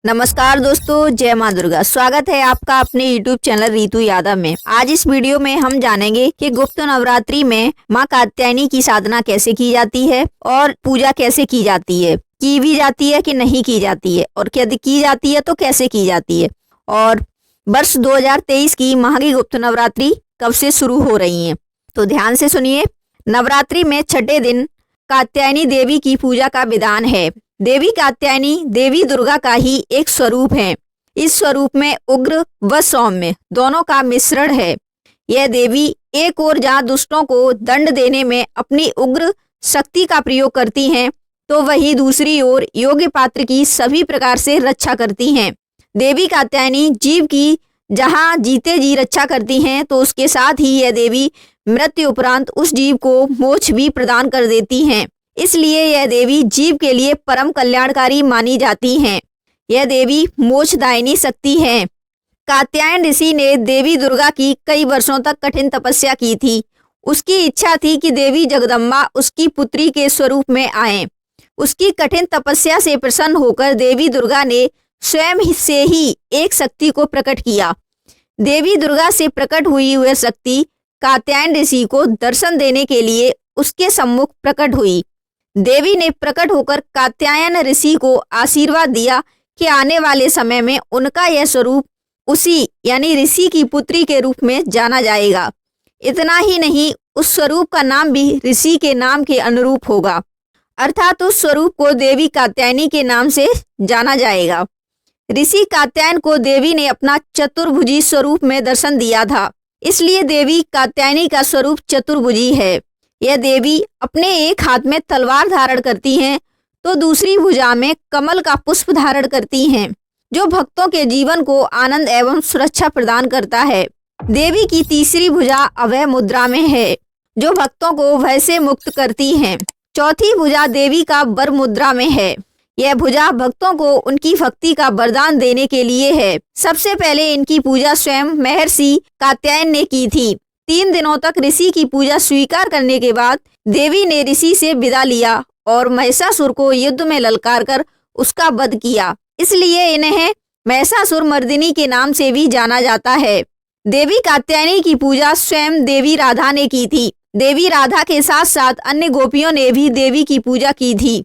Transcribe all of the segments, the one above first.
नमस्कार दोस्तों, जय माँ दुर्गा। स्वागत है आपका अपने YouTube चैनल रीतु यादव में। आज इस वीडियो में हम जानेंगे कि गुप्त नवरात्रि में माँ कात्यायनी की साधना कैसे की जाती है और पूजा कैसे की जाती है, की भी जाती है कि नहीं की जाती है, और यदि की जाती है तो कैसे की जाती है, और वर्ष 2023 की माघी गुप्त नवरात्रि कब से शुरू हो रही है। तो ध्यान से सुनिए। नवरात्रि में छठे दिन कात्यायनी देवी की पूजा का विधान है। देवी कात्यायनी देवी दुर्गा का ही एक स्वरूप है। इस स्वरूप में उग्र व सौम्य दोनों का मिश्रण है। यह देवी एक ओर जहाँ दुष्टों को दंड देने में अपनी उग्र शक्ति का प्रयोग करती हैं, तो वहीं दूसरी ओर योग्य पात्र की सभी प्रकार से रक्षा करती हैं। देवी कात्यायनी जीव की जहाँ जीते जी रक्षा करती हैं, तो उसके साथ ही यह देवी मृत्यु उपरांत उस जीव को मोक्ष भी प्रदान कर देती हैं। इसलिए यह देवी जीव के लिए परम कल्याणकारी मानी जाती हैं। यह देवी मोक्षदायिनी शक्ति है। कात्यायन ऋषि ने देवी दुर्गा की कई वर्षों तक कठिन तपस्या की थी। उसकी इच्छा थी कि देवी जगदम्बा उसकी पुत्री के स्वरूप में आए। उसकी कठिन तपस्या से प्रसन्न होकर देवी दुर्गा ने स्वयं से ही एक शक्ति को प्रकट किया। देवी दुर्गा से प्रकट हुई वह शक्ति कात्यायन ऋषि को दर्शन देने के लिए उसके सम्मुख प्रकट हुई। देवी ने प्रकट होकर कात्यायन ऋषि को आशीर्वाद दिया कि आने वाले समय में उनका यह स्वरूप उसी यानी ऋषि की पुत्री के रूप में जाना जाएगा। इतना ही नहीं, उस स्वरूप का नाम भी ऋषि के नाम के अनुरूप होगा, अर्थात उस स्वरूप को देवी कात्यायनी के नाम से जाना जाएगा। ऋषि कात्यायन को देवी ने अपना चतुर्भुजी स्वरूप में दर्शन दिया था, इसलिए देवी कात्यायनी का स्वरूप चतुर्भुजी है। यह देवी अपने एक हाथ में तलवार धारण करती हैं, तो दूसरी भुजा में कमल का पुष्प धारण करती हैं, जो भक्तों के जीवन को आनंद एवं सुरक्षा प्रदान करता है। देवी की तीसरी भुजा अभय मुद्रा में है, जो भक्तों को भय से मुक्त करती है। चौथी भुजा देवी का वर मुद्रा में है। यह भुजा भक्तों को उनकी भक्ति का वरदान देने के लिए है। सबसे पहले इनकी पूजा स्वयं महर्षि कात्यायन ने की थी। 3 दिनों तक ऋषि की पूजा स्वीकार करने के बाद देवी ने ऋषि से विदा लिया और महिषासुर को युद्ध में ललकार कर उसका वध किया। इसलिए इन्हें महिषासुर मर्दिनी के नाम से भी जाना जाता है। देवी कात्यायनी की पूजा स्वयं देवी राधा ने की थी। देवी राधा के साथ साथ अन्य गोपियों ने भी देवी की पूजा की थी।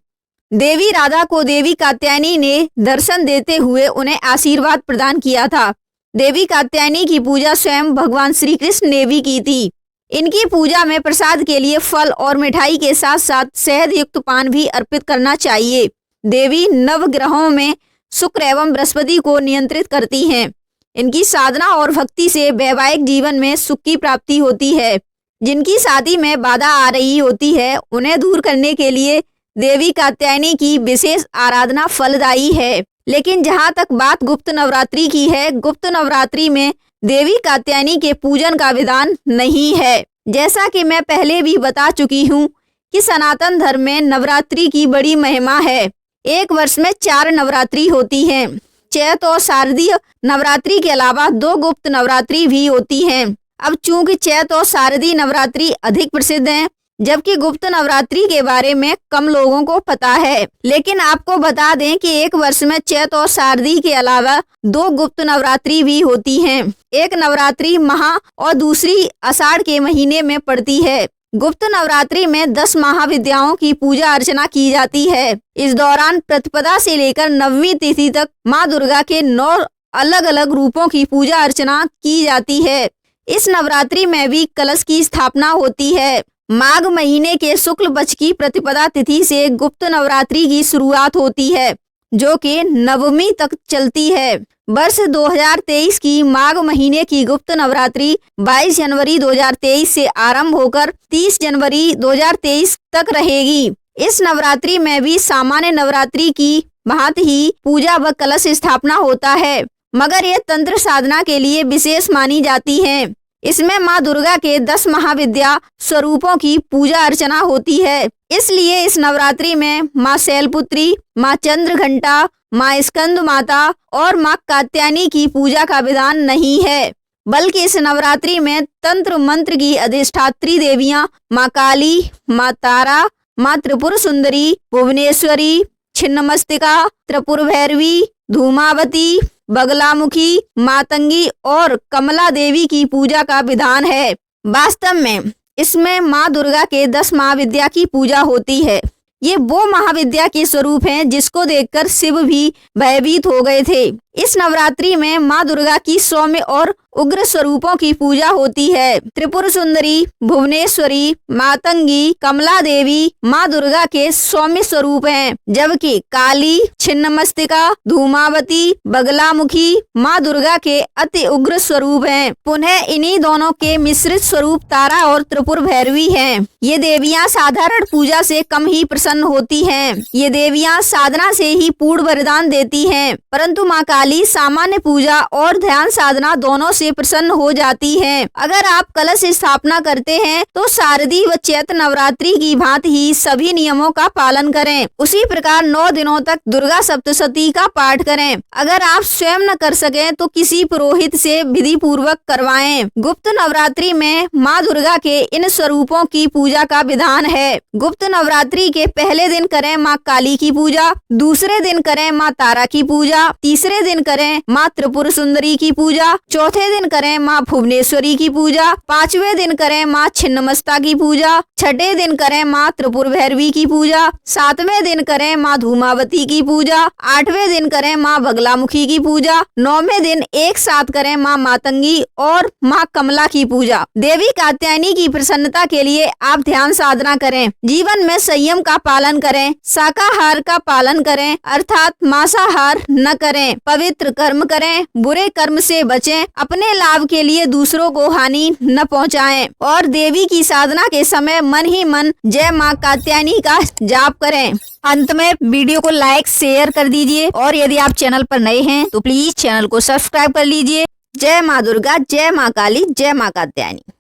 देवी राधा को देवी कात्यायनी ने दर्शन देते हुए उन्हें आशीर्वाद प्रदान किया था। देवी कात्यायनी की पूजा स्वयं भगवान श्री कृष्ण ने भी की थी। इनकी पूजा में प्रसाद के लिए फल और मिठाई के साथ साथ शहद युक्त पान भी अर्पित करना चाहिए। देवी नवग्रहों में शुक्र एवं बृहस्पति को नियंत्रित करती हैं। इनकी साधना और भक्ति से वैवाहिक जीवन में सुख की प्राप्ति होती है। जिनकी शादी में बाधा आ रही होती है, उन्हें दूर करने के लिए देवी कात्यायनी की विशेष आराधना फलदायी है। लेकिन जहाँ तक बात गुप्त नवरात्रि की है, गुप्त नवरात्रि में देवी कात्यायनी के पूजन का विधान नहीं है। जैसा कि मैं पहले भी बता चुकी हूँ कि सनातन धर्म में नवरात्रि की बड़ी महिमा है। एक वर्ष में 4 नवरात्रि होती हैं। चैत और शारदीय नवरात्रि के अलावा 2 गुप्त नवरात्रि भी होती हैं। अब चूंकि चैत और शारदीय नवरात्रि अधिक प्रसिद्ध हैं, जबकि गुप्त नवरात्रि के बारे में कम लोगों को पता है। लेकिन आपको बता दें कि एक वर्ष में चैत और शारदीय के अलावा 2 गुप्त नवरात्रि भी होती हैं। एक नवरात्रि महा और दूसरी आषाढ़ के महीने में पड़ती है। गुप्त नवरात्रि में 10 महाविद्याओं की पूजा अर्चना की जाती है। इस दौरान प्रतिपदा से लेकर 9वीं तिथि तक माँ दुर्गा के 9 अलग अलग रूपों की पूजा अर्चना की जाती है। इस नवरात्रि में भी कलश की स्थापना होती है। माघ महीने के शुक्ल पक्ष की प्रतिपदा तिथि से गुप्त नवरात्रि की शुरुआत होती है, जो कि 9वीं तक चलती है। वर्ष 2023 की माघ महीने की गुप्त नवरात्रि 22 जनवरी 2023 से आरंभ होकर 30 जनवरी 2023 तक रहेगी। इस नवरात्रि में भी सामान्य नवरात्रि की भांति ही पूजा व कलश स्थापना होता है, मगर यह तंत्र साधना के लिए विशेष मानी जाती है। इसमें माँ दुर्गा के 10 महाविद्या स्वरूपों की पूजा अर्चना होती है। इसलिए इस नवरात्रि में माँ शैलपुत्री, माँ चंद्रघंटा, माँ स्कंद माता और माँ कात्यायनी की पूजा का विधान नहीं है, बल्कि इस नवरात्रि में तंत्र मंत्र की अधिष्ठात्री देवियां माँ काली, माँ तारा, माँ त्रिपुर सुंदरी, भुवनेश्वरी, छिन्नमस्तिका, त्रिपुर भैरवी, धूमावती, बगलामुखी, मातंगी और कमला देवी की पूजा का विधान है। वास्तव में इसमें माँ दुर्गा के 10 महाविद्या की पूजा होती है। ये वो महाविद्या के स्वरूप हैं जिसको देखकर शिव भी भयभीत हो गए थे। इस नवरात्रि में माँ दुर्गा की सौम्य और उग्र स्वरूपों की पूजा होती है। त्रिपुर सुंदरी, भुवनेश्वरी, मातंगी, कमला देवी माँ दुर्गा के सौम्य स्वरूप हैं, जबकि काली, छिन्नमस्तिका, धूमावती, बगलामुखी माँ दुर्गा के अति उग्र स्वरूप हैं। पुनः इन्हीं दोनों के मिश्रित स्वरूप तारा और त्रिपुर भैरवी हैं। ये देवियाँ साधारण पूजा से कम ही प्रसन्न होती हैं। ये देवियाँ साधना से ही पूर्ण वरदान देती हैं, परंतु माँ काली सामान्य पूजा और ध्यान साधना दोनों से प्रसन्न हो जाती हैं। अगर आप कलश स्थापना करते हैं तो शारदीय व चैत्र नवरात्रि की भांति ही सभी नियमों का पालन करें। उसी प्रकार 9 दिनों तक दुर्गा सप्तशती का पाठ करें। अगर आप स्वयं न कर सकें तो किसी पुरोहित से विधि पूर्वक करवाएं। गुप्त नवरात्रि में माँ दुर्गा के इन स्वरूपों की पूजा का विधान है। गुप्त नवरात्रि के पहले दिन करें माँ काली की पूजा, दूसरे दिन करें माँ तारा की पूजा, तीसरे दिन करें माँ त्रिपुर सुंदरी की पूजा, चौथे दिन करें माँ भुवनेश्वरी की पूजा, 5वें दिन करें माँ छिन्नमस्ता की पूजा, 6ठे दिन करें माँ त्रिपुर भैरवी की पूजा, 7वें दिन करें माँ धूमावती की पूजा, 8वें दिन करें माँ बगलामुखी की पूजा, 9वें दिन एक साथ करें माँ मातंगी और माँ कमला की पूजा। देवी कात्यायनी की प्रसन्नता के लिए आप ध्यान साधना करें, जीवन में संयम का पालन करें, शाकाहार का पालन करें अर्थात मांसाहार न करें, पवित्र कर्म करें, बुरे कर्म से बचें, अपने लाभ के लिए दूसरों को हानि न पहुंचाएं और देवी की साधना के समय मन ही मन जय माँ कात्यायनी का जाप करें। अंत में वीडियो को लाइक शेयर कर दीजिए और यदि आप चैनल पर नए हैं तो प्लीज चैनल को सब्सक्राइब कर लीजिए। जय माँ दुर्गा, जय माँ काली, जय माँ कात्यायनी।